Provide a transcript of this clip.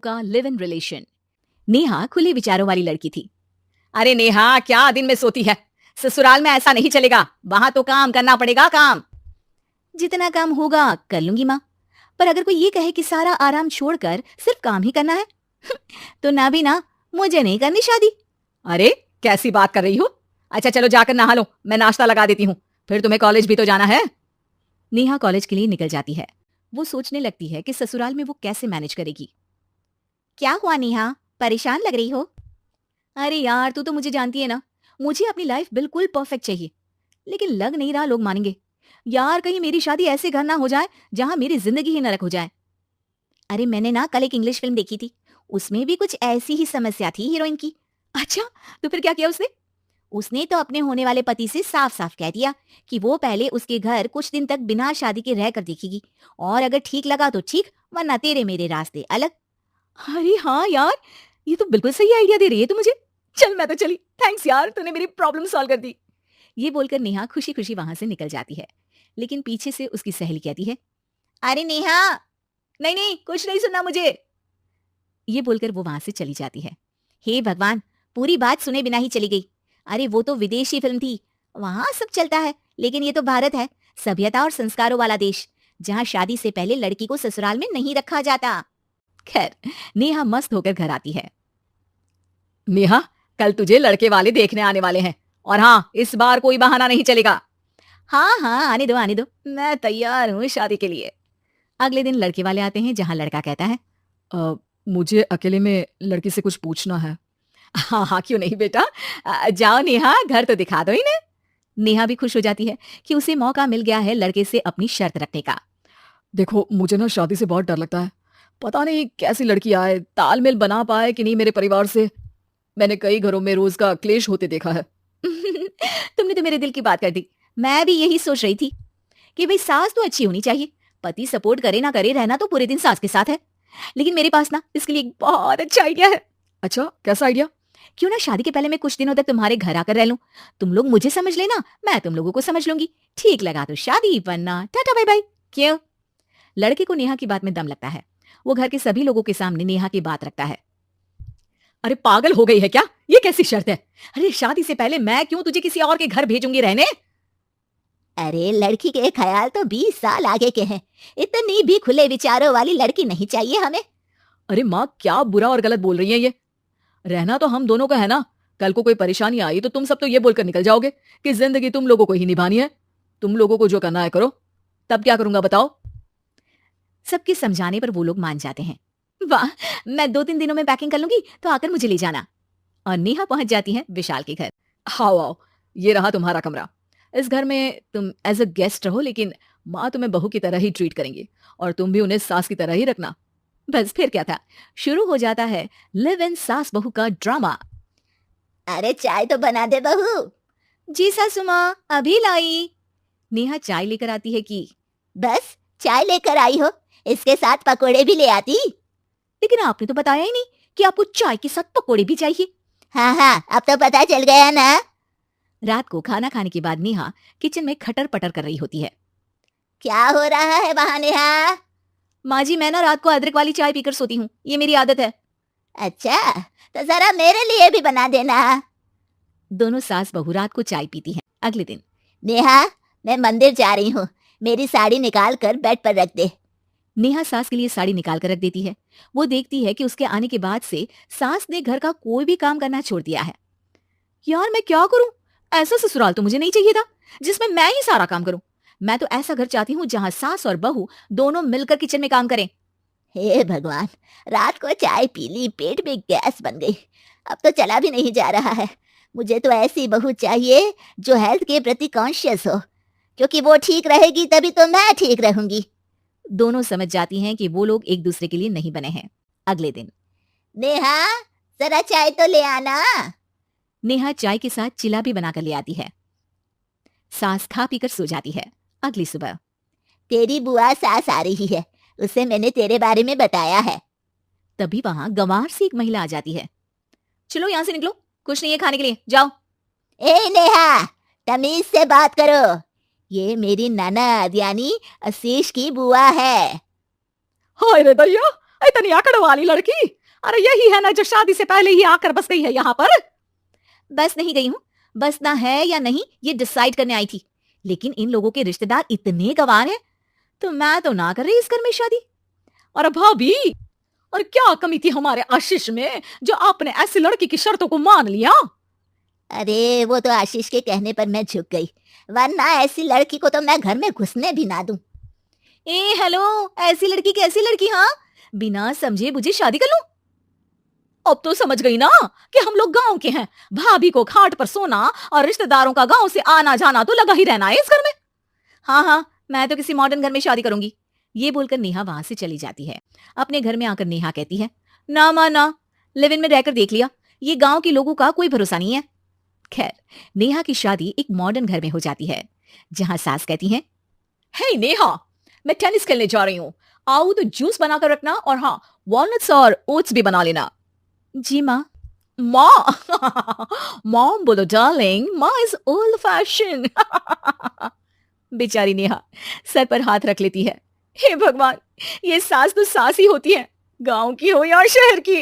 का live in relation. Neha खुले विचारों वाली लड़की थी। अरे नेहा, क्या दिन में सोती है? ससुराल में ऐसा नहीं चलेगा, वहां तो काम करना पड़ेगा। काम जितना काम होगा कर लूंगी माँ, पर अगर कोई ये कहे कि सारा आराम छोड़कर सिर्फ काम ही करना है तो ना भी ना, मुझे नहीं करनी शादी। अरे कैसी बात कर रही हो? अच्छा चलो जाकर नहा लो, मैं नाश्ता लगा देती हूँ, फिर तुम्हें कॉलेज भी तो जाना है। नेहा कॉलेज के लिए निकल जाती है। वो सोचने लगती है कि ससुराल में वो कैसे मैनेज करेगी। क्या हुआ नेहा, परेशान लग रही हो? अरे यार, तू तो मुझे जानती है ना, मुझे अपनी लाइफ बिल्कुल परफेक्ट चाहिए, लेकिन लग नहीं रहा लोग मानेंगे। यार कहीं मेरी शादी ऐसे घर ना हो जाए जहां मेरी जिंदगी ही नरक हो जाए। अरे मैंने ना कल एक इंग्लिश फिल्म देखी थी, उसमें भी कुछ ऐसी ही समस्या थी हीरोइन की। अच्छा, तो फिर क्या किया उसने? उसने तो अपने होने वाले पति से साफ साफ कह दिया कि वो पहले उसके घर कुछ दिन तक बिना शादी के रहकर देखेगी, और अगर ठीक लगा तो ठीक, वरना तेरे मेरे रास्ते अलग। अरे हाँ यार, ये तो बिल्कुल सही आइडिया दे रही है तू मुझे। चल मैं तो चली, थैंक्स यार, तूने मेरी प्रॉब्लम सॉल्व कर दी। ये बोलकर नेहा खुशी खुशी वहां से निकल जाती है, लेकिन पीछे से उसकी सहेली कहती है, अरे नेहा, नहीं नहीं कुछ नहीं सुनना मुझे। ये बोलकर वो वहां से चली जाती है। हे भगवान, पूरी बात सुने बिना ही चली गई। अरे वो तो विदेशी फिल्म थी, वहां सब चलता है, लेकिन ये तो भारत है, सभ्यता और संस्कारों वाला देश, जहां शादी से पहले लड़की को ससुराल में नहीं रखा जाता। खैर, नेहा मस्त होकर घर आती है। नेहा, कल तुझे लड़के वाले देखने आने वाले हैं, और हाँ, इस बार कोई बहाना नहीं चलेगा। हाँ हाँ, आने दो, मैं तैयार हूँ शादी के लिए। अगले दिन लड़के वाले आते हैं, जहां लड़का कहता है, मुझे अकेले में लड़की से कुछ पूछना है। हाँ हाँ, क्यों नहीं बेटा, जाओ नेहा, घर तो दिखा दो इन्हें। नेहा भी खुश हो जाती है कि उसे मौका मिल गया है लड़के से अपनी शर्त रखने का। देखो, मुझे ना शादी से बहुत डर लगता है, पता नहीं कैसी लड़की आए, तालमेल बना पाए कि नहीं मेरे परिवार से। मैंने कई घरों में रोज का क्लेश होते देखा है। तुमने तो मेरे दिल की बात कर दी। मैं भी यही सोच रही थी कि भाई सास तो अच्छी होनी चाहिए, पति सपोर्ट करे ना करे, रहना तो पूरे दिन सास के साथ है। लेकिन मेरे पास ना इसके लिए एक बहुत अच्छा आइडिया है। अच्छा, कैसा आइडिया? क्यों ना शादी के पहले मैं कुछ दिनों तक तुम्हारे घर आकर रह लूं, तुम लोग मुझे समझ लेना, मैं तुम लोगों को समझ लूंगी, ठीक लगा तो शादी, वरना टाटा बाय बाय। क्यों? लड़के को नेहा की बात में दम लगता है। वो घर के सभी लोगों के सामने नेहा की बात रखता है। अरे पागल हो गई है क्या? ये कैसी शर्त है? अरे शादी से पहले मैं क्यों तुझे किसी और के घर भेजूंगी रहने? अरे लड़की के ख्याल तो 20 साल आगे के हैं, इतनी भी खुले विचारों वाली लड़की नहीं चाहिए हमें। अरे माँ, क्या बुरा और गलत बोल रही है ये? रहना तो हम दोनों का है ना, कल को कोई परेशानी आई तो तुम सब तो ये बोलकर निकल जाओगे कि जिंदगी तुम लोगों को ही निभानी है, तुम लोगों को जो करना है करो। तब क्या करूंगा बताओ? सबके समझाने पर वो लोग मान जाते हैं। वाह, मैं 2-3 दिनों में पैकिंग कर लूंगी, तो आकर मुझे ले जाना। और नेहा पहुंच जाती है विशाल के घर। आओ आओ, ये रहा तुम्हारा कमरा। इस घर में तुम एज अ गेस्ट रहो, लेकिन माँ तुम्हें बहू की तरह ही ट्रीट करेंगी, और तुम भी उन्हें सास की तरह ही रखना। बस फिर क्या था, शुरू हो जाता है लिव इन सास बहू का ड्रामा। अरे चाय तो बना दे बहू। जी सासू माँ, अभी लाई। नेहा चाय लेकर आती है कि बस चाय लेकर आई हो, इसके साथ पकोड़े भी ले आती। लेकिन आपने तो बताया ही नहीं कि आपको चाय के साथ पकोड़े भी चाहिए। हाँ हाँ, अब तो पता चल गया ना। रात को खाना खाने के बाद नेहा किचन में खटर पटर कर रही होती है। क्या हो रहा है वहां नेहा? माँ जी, मैं ना रात को अदरक वाली चाय पीकर सोती हूँ, ये मेरी आदत है। अच्छा, तो जरा मेरे लिए भी बना देना। दोनों सास बहू रात को चाय पीती हैं। अगले दिन, नेहा, मैं मंदिर जा रही हूँ, मेरी साड़ी निकाल कर बेड पर रख दे। नेहा सास के लिए साड़ी निकाल कर रख देती है। वो देखती है कि उसके आने के बाद से सास ने घर का कोई भी काम करना छोड़ दिया है। यार मैं क्या करूं, ऐसा ससुराल तो मुझे नहीं चाहिए था जिसमें मैं ही सारा काम करूं। मैं तो ऐसा घर चाहती हूँ जहां सास और बहू दोनों मिलकर किचन में काम करें। हे भगवान, रात को चाय पी ली, पेट में गैस बन गई, अब तो चला भी नहीं जा रहा है। मुझे तो ऐसी बहू चाहिए जो हेल्थ के प्रति कॉन्शियस हो, क्योंकि वो ठीक रहेगी तभी तो मैं ठीक रहूंगी। दोनों समझ जाती हैं कि वो लोग एक दूसरे के लिए नहीं बने हैं। अगले दिन, नेहा, जरा चाय तो ले आना। नेहा चाय के साथ चिला भी बनाकर ले आती है। सास खा पीकर सो जाती है। अगली सुबह, तेरी बुआ सास आ रही है, उसे मैंने तेरे बारे में बताया है। तभी वहां गंवार से एक महिला आ जाती है। चलो यहां से निकलो, कुछ नहीं है खाने के लिए, जाओ। ए नेहा, तमीज से बात करो, ये मेरी ननद यानी आशीष की बुआ है। हाय रे दैया, इतनी अकड़ वाली लड़की, अरे यही है ना जो शादी से पहले ही आकर बस गई है यहाँ पर। बस नहीं गई हूँ, बसना है या नहीं ये डिसाइड करने आई थी, लेकिन इन लोगों के रिश्तेदार इतने गंवार हैं, तो मैं तो ना कर रही इस घर में शादी। और भाभी, और क्या कमी थी हमारे आशीष में जो आपने ऐसी लड़की की शर्तों को मान लिया? अरे वो तो आशीष के कहने पर मैं झुक गई, वरना ऐसी लड़की को तो मैं घर में घुसने भी ना दूं। ए हेलो, ऐसी लड़की कैसी लड़की? हाँ, बिना समझे बुझे शादी कर लूं? अब तो समझ गई ना कि हम लोग गांव के हैं। भाभी को खाट पर सोना और रिश्तेदारों का गांव से आना जाना तो लगा ही रहना है इस घर में। हाँ हाँ, मैं तो किसी मॉडर्न घर में शादी करूंगी। ये बोलकर नेहा वहां से चली जाती है। अपने घर में आकर नेहा कहती है, ना माँ ना, लिव इन में रहकर देख लिया, ये गांव के लोगों का कोई भरोसा नहीं है। खैर, नेहा की शादी एक मॉडर्न घर में हो जाती है, जहां सास कहती है, हे नेहा, मैं टेनिस खेलने जा रही हूँ, आओ तो जूस बनाकर रखना, और हाँ, वॉलनट्स और ओट्स भी बना लेना। जी माँ। माँ मॉम बोलो डार्लिंग, माँ इज ओल्ड फैशन। बेचारी नेहा सर पर हाथ रख लेती है। हे भगवान, ये सास तो सास ही होती है, गांव की हो या शहर की।